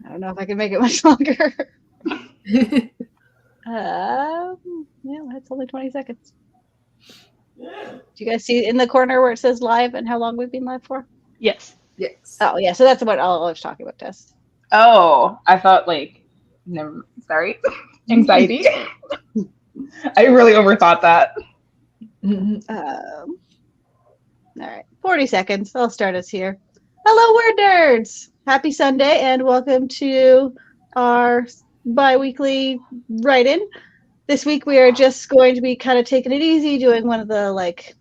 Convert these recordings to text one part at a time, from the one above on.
I don't know if I can make it much longer. Yeah, that's only 20 seconds. Do you guys see in the corner where it says live and how long we've been live for? Yes. Yes. Oh, yeah. So that's what I was talking about, Tess. Oh, I thought never. Sorry, anxiety. I really overthought that. All right. 40 seconds. I'll start us here. Hello, word nerds. Happy Sunday and welcome to our bi-weekly write-in. This week we are just going to be kind of taking it easy, doing one of the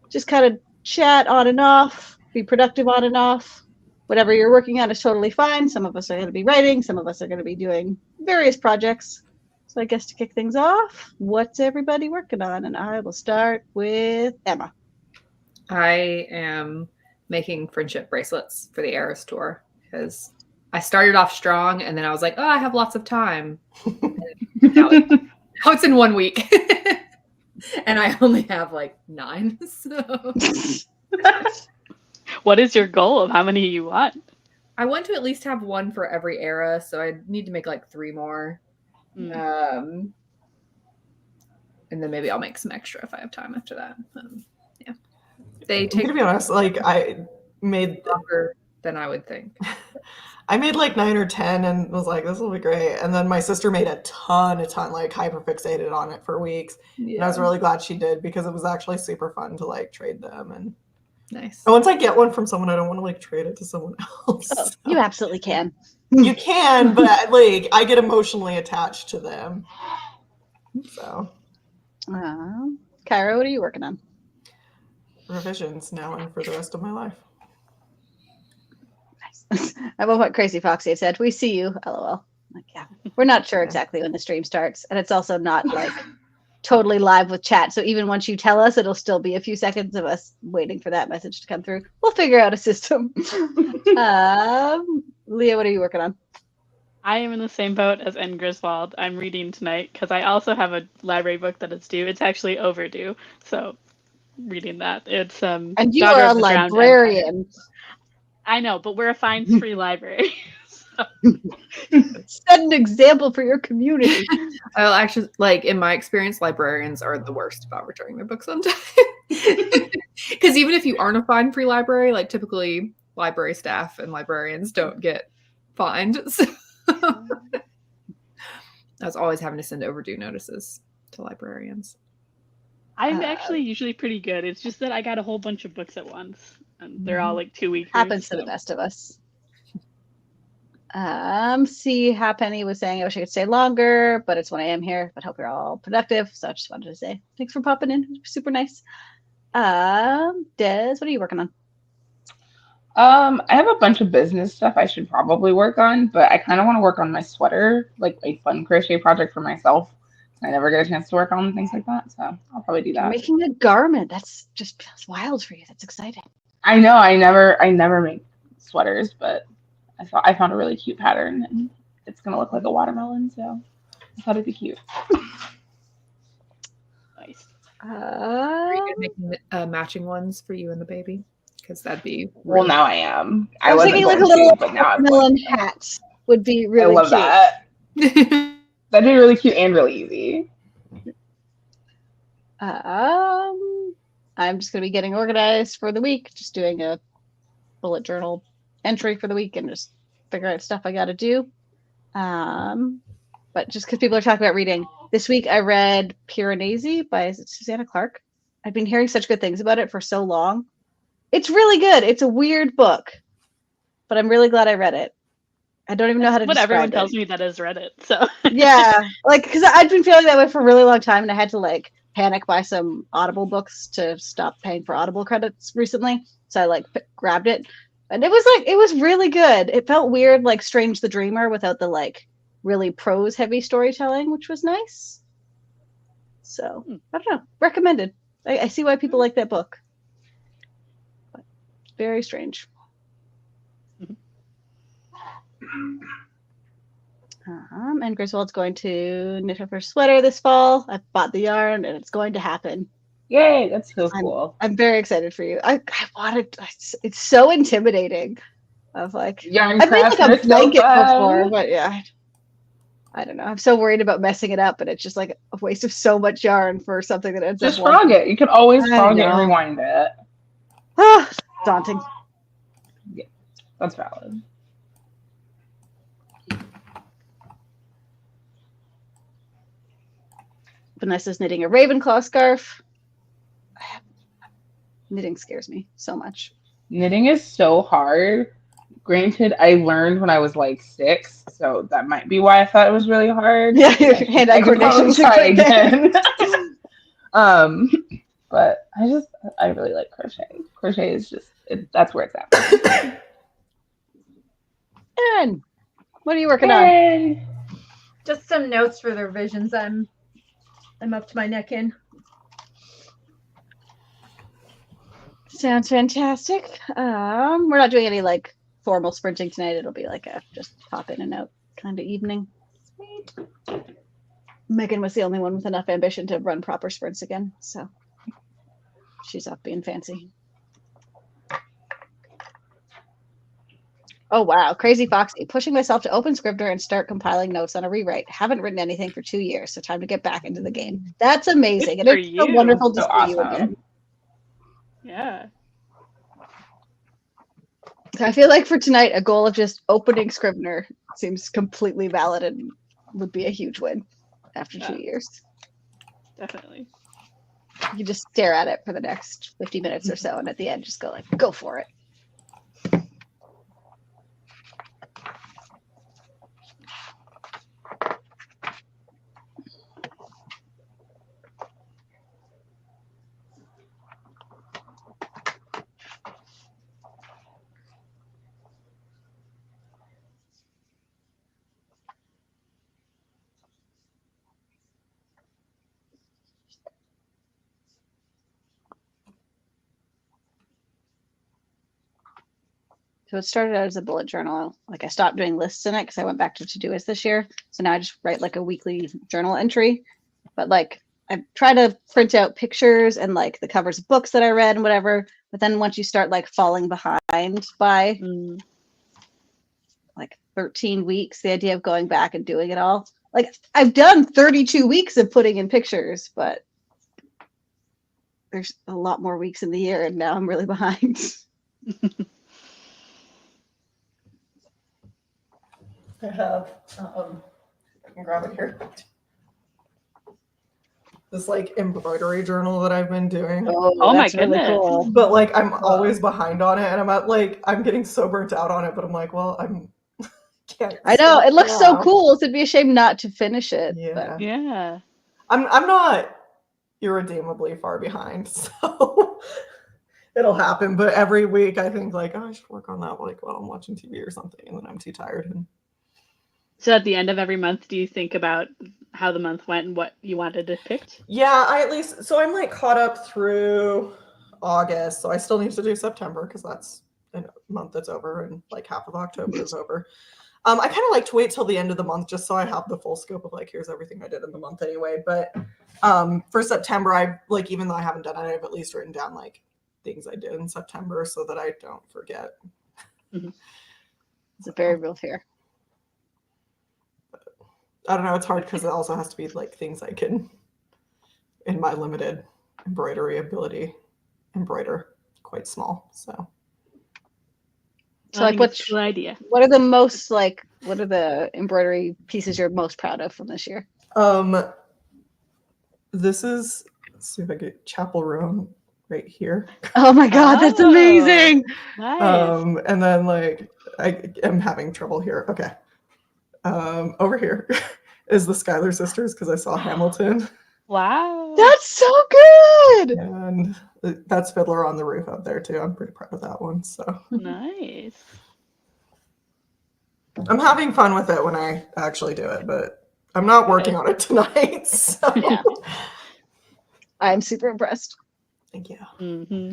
just kind of chat on and off, be productive on and off. Whatever you're working on is totally fine. Some of us are going to be writing, some of us are going to be doing various projects. So I guess to kick things off, what's everybody working on? And I will start with Emma. I am making friendship bracelets for the Eras tour because I started off strong and then I was like, oh, I have lots of time. Now it's in 1 week. And I only have 9. So What is your goal of how many you want? I want to at least have one for every era. So I need to make 3 more. And then maybe I'll make some extra if I have time after that. Yeah. They take, I'm gonna be honest, I made longer than I would think. I made 9 or 10 and was like, this will be great. And then my sister made a ton, hyper fixated on it for weeks. Yeah. And I was really glad she did because it was actually super fun to trade them. And nice. And once I get one from someone, I don't want to trade it to someone else. Oh, so. You absolutely can. You can, but I get emotionally attached to them. So. Kyra, what are you working on? Revisions now and for the rest of my life. Nice. I love what Crazy Foxy had said. We see you, LOL. Yeah, we're not sure exactly when the stream starts, and it's also not totally live with chat. So even once you tell us, it'll still be a few seconds of us waiting for that message to come through. We'll figure out a system. Leah, what are you working on? I am in the same boat as N. Griswold. I'm reading tonight because I also have a library book that is due. It's actually overdue, so reading that. It's and you are a librarian. I know, but we're a fines-free library. So. Set an example for your community. Well, actually, in my experience, librarians are the worst about returning their books on time. Because even if you aren't a fine-free library, typically library staff and librarians don't get fined. So I was always having to send overdue notices to librarians. I'm actually usually pretty good. It's just that I got a whole bunch of books at once, and they're all 2 weeks. Happens to the best of us. See, Halfpenny was saying I wish I could stay longer, but it's 1 a.m. here. But hope you're all productive. So I just wanted to say thanks for popping in. Super nice. Des, what are you working on? I have a bunch of business stuff I should probably work on, but I kind of want to work on my sweater, a fun crochet project for myself. I never get a chance to work on things like that, so I'll probably do that. You're making a garment. That's wild for you. That's exciting. I know. I never make sweaters, but I found a really cute pattern, and it's gonna look like a watermelon, so I thought it'd be cute. Nice. Are you good making matching ones for you and the baby? Because that'd be well. Now I am. I was thinking a little watermelon hat would be really cute. I love that. That'd be really cute and really easy. I'm just gonna be getting organized for the week, just doing a bullet journal entry for the week and just figure out stuff I got to do. But just because people are talking about reading, this week I read Piranesi by Susanna Clark. I've been hearing such good things about it for so long. It's really good. It's a weird book, but I'm really glad I read it. I don't even know how to describe it. What everyone tells me that has read it. So yeah, because I've been feeling that way for a really long time, and I had to panic buy some Audible books to stop paying for Audible credits recently. So I grabbed it, and it was really good. It felt weird, like Strange the Dreamer, without the really prose heavy storytelling, which was nice. So I don't know, recommended. I see why people like that book. But very strange. And Griswold's going to knit her first sweater this fall. I've bought the yarn and it's going to happen. Yay, that's so cool. I'm very excited for you. I wanted, it's so intimidating. of like Yarn I've made like crafting a is so blanket before, fun. but yeah, I don't know. I'm so worried about messing it up, and it's just like a waste of so much yarn for something that ends up Just frog one. it. You could always I frog it and know. rewind it. Ah, daunting. Yeah, that's valid. Vanessa's knitting a Ravenclaw scarf. Knitting scares me so much. Knitting is so hard. Granted, I learned when I was like 6, so that might be why I thought it was really hard. Yeah, hand-eye I could coordination probably isn't try quite there. again. um, but I really like crochet. Crochet is just that's where it's at for me. Erin, what are you working on? Yay! Just some notes for the revisions I'm up to my neck in. Sounds fantastic. We're not doing any like formal sprinting tonight. It'll be like a just pop in and out kind of evening. Sweet. Megan was the only one with enough ambition to run proper sprints again, so she's off being fancy. Oh wow, Crazy Foxy. Pushing myself to open Scrivener and start compiling notes on a rewrite. Haven't written anything for 2 years, so time to get back into the game. That's amazing. And for it's so you. wonderful to So see you awesome. again. Yeah. I feel like for tonight, a goal of just opening Scrivener seems completely valid and would be a huge win after 2 years. Definitely. You just stare at it for the next 50 minutes or so, and at the end, just go like, go for it. So it started out as a bullet journal. Like I stopped doing lists in it because I went back to Todoist this year. So now I just write like a weekly journal entry. But like I try to print out pictures and like the covers of books that I read and whatever. But then once you start like falling behind by like 13 weeks, the idea of going back and doing it all. Like I've done 32 weeks of putting in pictures, but there's a lot more weeks in the year and now I'm really behind. I have, I can grab it here. This like embroidery journal that I've been doing. Oh my that's really goodness. cool. But like I'm always behind on it and I'm getting so burnt out on it, but I'm like, well, I'm can't I know stop it looks so now. cool. So it'd be a shame not to finish it. Yeah. But Yeah. I'm not irredeemably far behind, so it'll happen. But every week I think like, oh, I should work on that like while I'm watching TV or something, and then I'm too tired. And So at the end of every month, do you think about how the month went and what you wanted to pick? yeah, I'm like caught up through August, so I still need to do September because that's a month that's over, and like half of October is over. I kind of like to wait till the end of the month just so I have the full scope of like here's everything I did in the month anyway. But for September, I like even though I haven't done it, I've at least written down like things I did in September so that I don't forget. Mm-hmm. it's a very real fear. I don't know. It's hard because it also has to be like things I can, in my limited embroidery ability, embroider quite small. So like what's a cool idea? what are the most like what are the embroidery pieces you're most proud of from this year? This is, let's see if I get Chapel Room right here. Oh my god, that's amazing. Nice. And then like I am having trouble here. Okay. Over here is the Schuyler sisters because I saw Hamilton. Wow. That's so good. And that's Fiddler on the Roof up there too. I'm pretty proud of that one. So Nice. I'm having fun with it when I actually do it, but I'm not working on it tonight. So Yeah. I'm super impressed. thank you. Mm-hmm.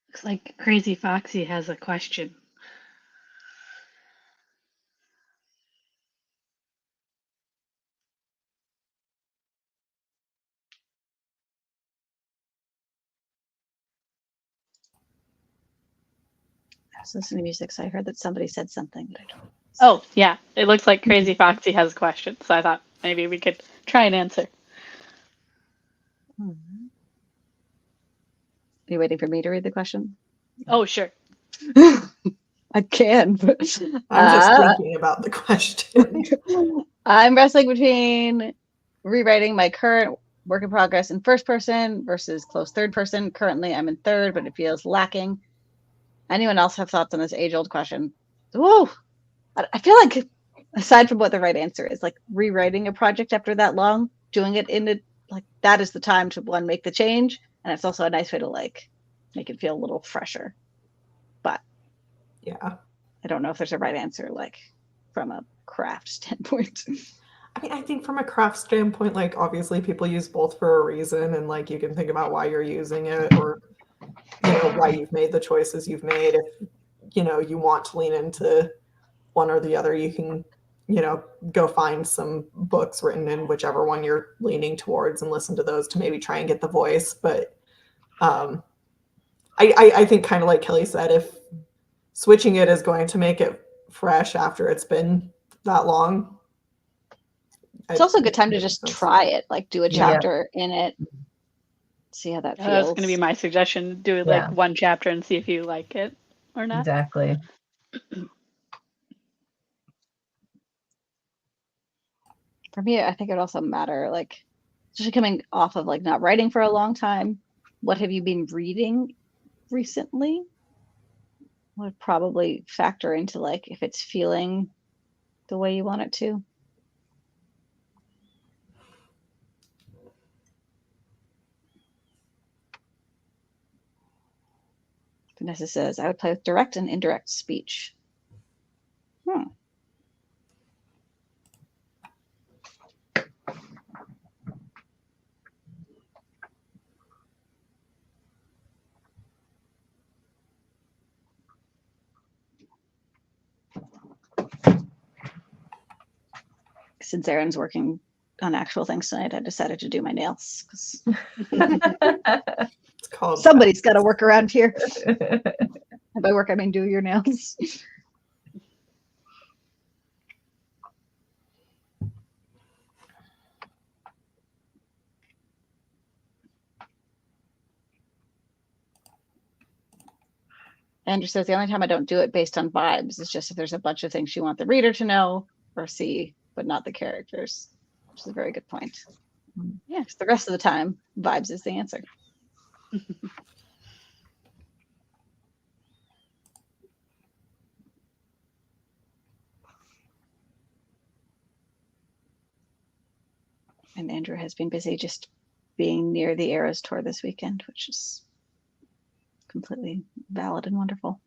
Looks like Crazy Foxy has a question. I was listening to music, so I heard that somebody said something, but I don't. Oh, yeah. It looks like Crazy Foxy has a question, so I thought maybe we could try and answer. Are you waiting for me to read the question? Oh, sure. I can, but I'm just thinking about the question. I'm wrestling between rewriting my current work in progress in first person versus close third person. Currently, I'm in third, but it feels lacking. Anyone else have thoughts on this age-old question? Whoa! I feel like, aside from what the right answer is, like rewriting a project after that long, doing it in a like that is the time to one make the change, and it's also a nice way to like make it feel a little fresher. But Yeah. I don't know if there's a right answer, like from a craft standpoint. I mean, I think from a craft standpoint, like obviously people use both for a reason, and like you can think about why you're using it, or why you've made the choices you've made. If you want to lean into one or the other, you can go find some books written in whichever one you're leaning towards and listen to those to maybe try and get the voice. But I think, kind of like Kelly said, if switching it is going to make it fresh after it's been that long, It's also a good time to just try it, like do a chapter in it, see how that feels. That's going to be my suggestion. Do like one chapter and see if you like it or not. Exactly. For me, I think it would also matter, like, especially coming off of like not writing for a long time. What have you been reading recently? Would probably factor into like if it's feeling the way you want it to. Vanessa says, I would play with direct and indirect speech. Since Erin's working on actual things tonight, I decided to do my nails because It's called somebody's got to work around here. And by work, I mean do your nails. Andrew says the only time I don't do it based on vibes is just if there's a bunch of things you want the reader to know or see, but not the characters, which is a very good point. Yeah, because the rest of the time, vibes is the answer. And Andrew has been busy just being near the Eras tour this weekend, which is completely valid and wonderful.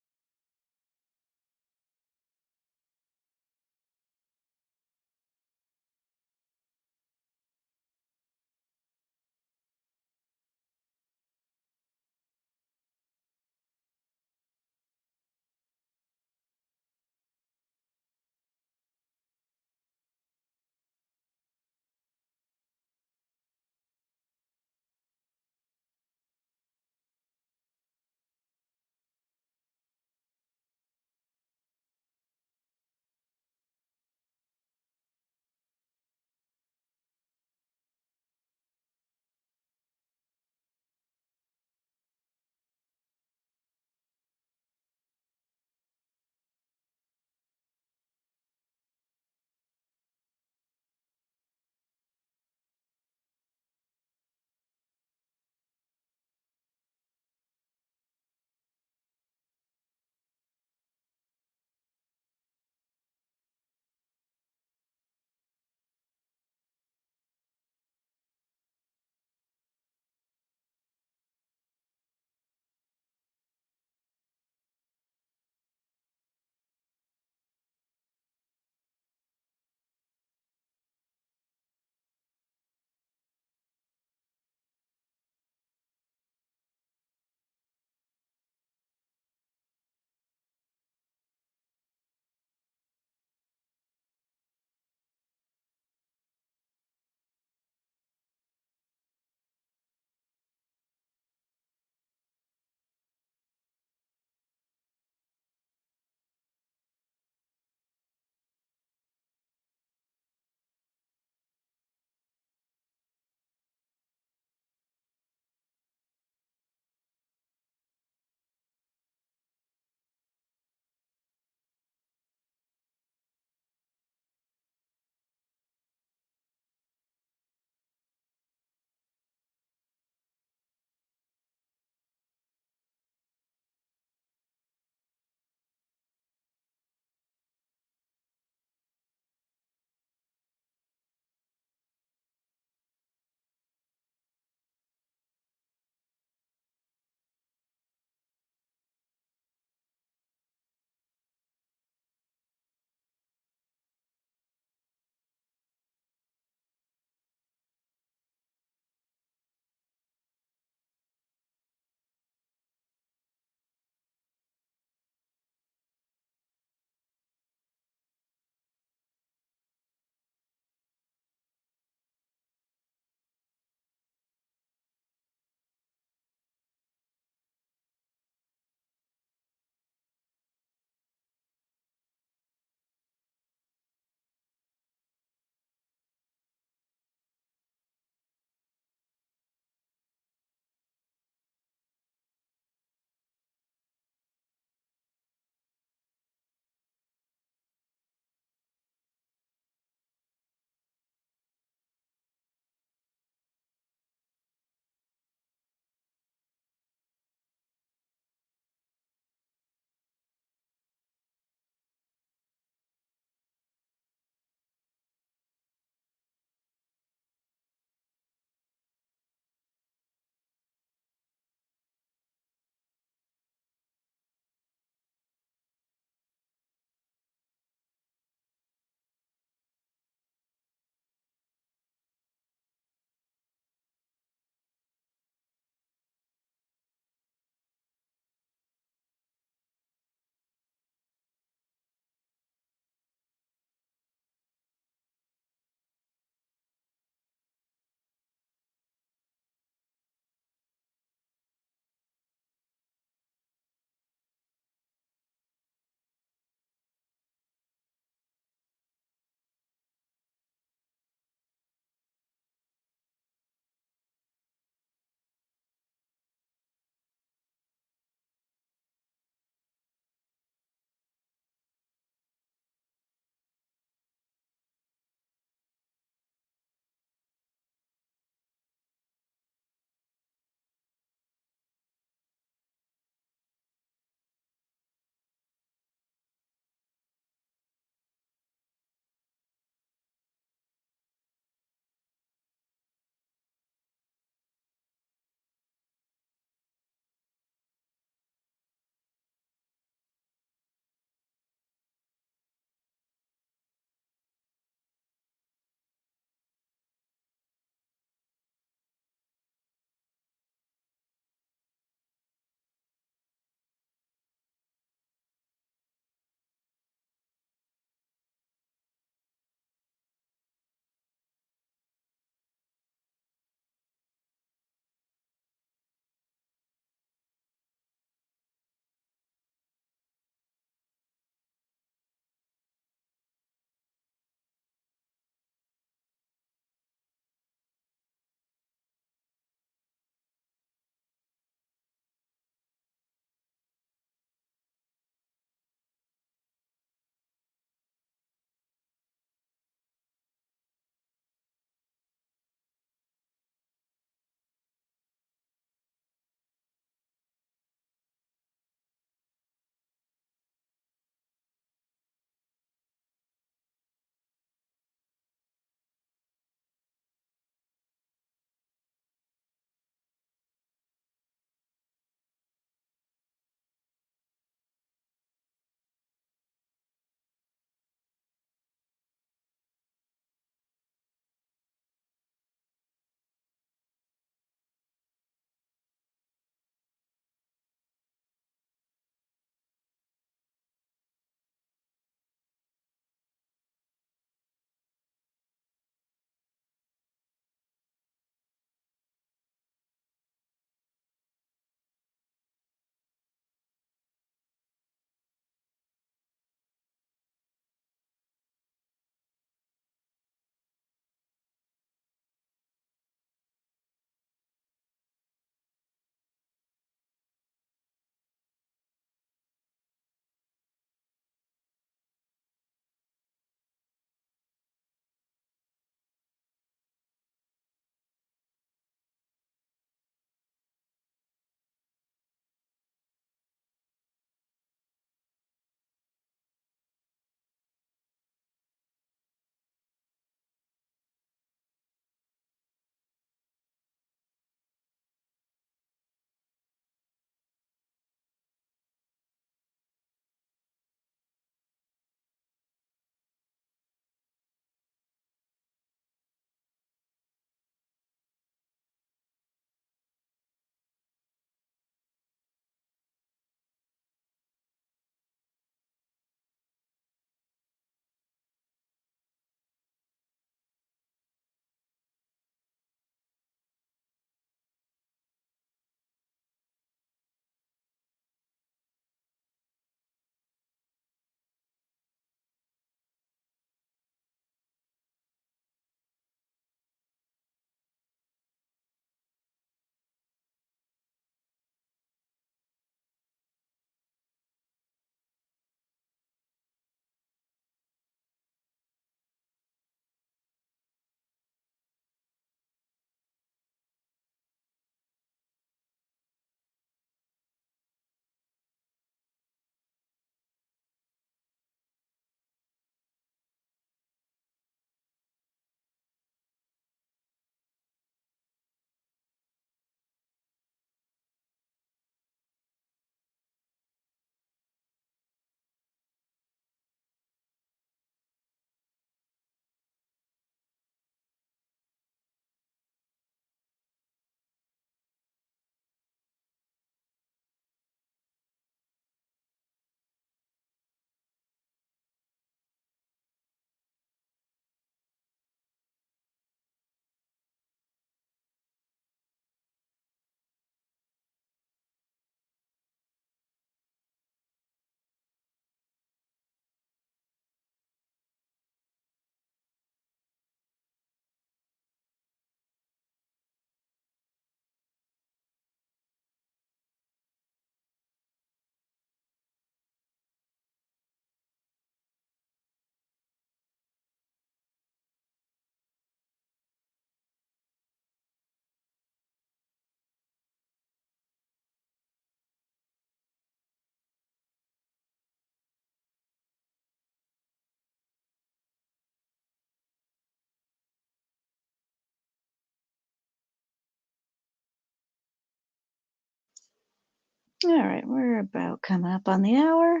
All right, we're about coming up on the hour.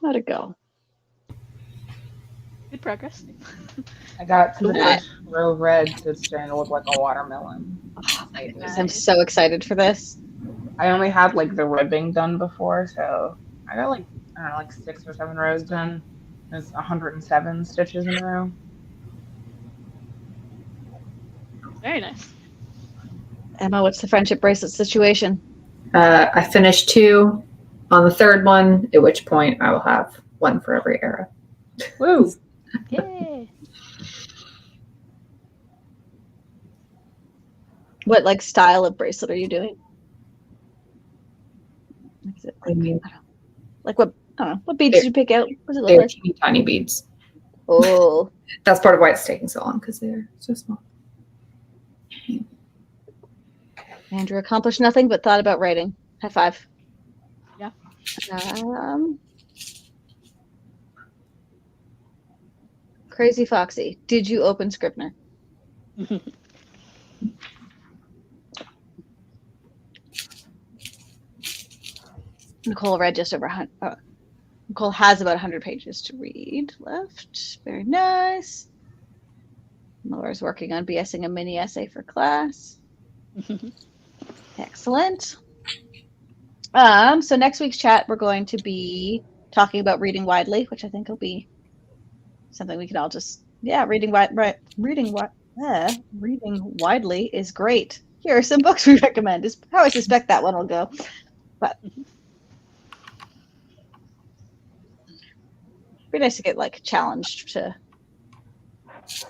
How'd it go? Good progress. I got to the Cool. first row red, so it's starting to look like a watermelon. Oh my goodness, Excited. I'm so excited for this. I only had like the ribbing done before, so I got like, I don't know, like 6 or 7 rows done. There's 107 stitches in a row. Very nice. Emma, what's the friendship bracelet situation? I finished 2 on the 3rd one, at which point I will have 1 for every era. Woo! Yay. What like style of bracelet are you doing? Is it I mean, like what? I don't know. What beads did you pick out? What does it look they're like? teeny tiny beads. Oh, That's part of why it's taking so long, because they're so small. Andrew accomplished nothing but thought about writing. High five. Yeah. Crazy Foxy, did you open Scribner? Nicole read just over 100. Nicole has about 100 pages to read left. Very nice. Laura's working on BSing a mini essay for class. Excellent. So next week's chat, we're going to be talking about reading widely, which I think will be something we can all just, reading widely is great. Here are some books we recommend. Is how I suspect that one will go. But it'd be nice to get like challenged to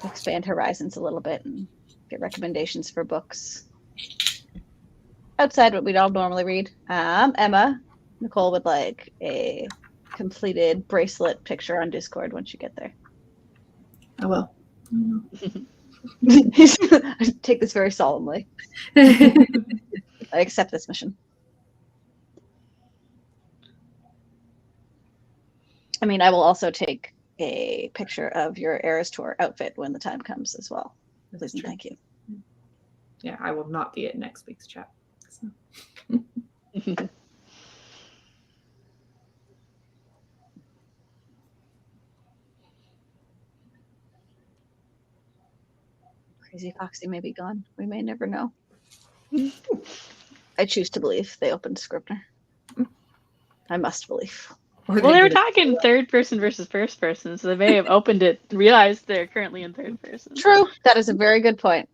expand horizons a little bit and get recommendations for books outside what we'd all normally read. Emma, Nicole would like a completed bracelet picture on Discord once you get there. I will. I take this very solemnly. I accept this mission. I mean, I will also take a picture of your Eras Tour outfit when the time comes as well. Please and thank you. Yeah, I will not be at next week's chat. So. Crazy Foxy may be gone. We may never know. I choose to believe they opened Scribner. I must believe. Or Well, they were did it- talking third person versus first person, so they may have opened it, realized they're currently in third person. True. That is a very good point.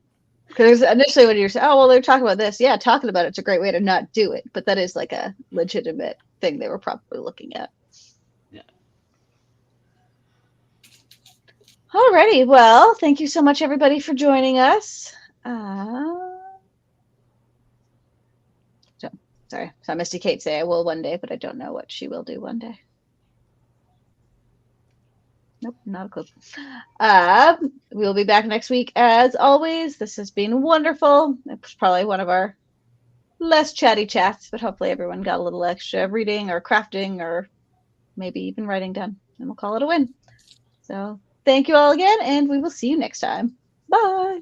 Because initially when you're saying, oh, well, they're talking about this. Yeah, talking about it's a great way to not do it. But that is like a legitimate thing they were probably looking at. Yeah. Alrighty. Well, thank you so much, everybody, for joining us. Sorry. Saw Misty Kate say I will one day, but I don't know what she will do one day. Nope, not a clue. We'll be back next week as always. This has been wonderful. It's probably one of our less chatty chats, but hopefully everyone got a little extra reading or crafting or maybe even writing done, and we'll call it a win. So thank you all again, and we will see you next time. Bye.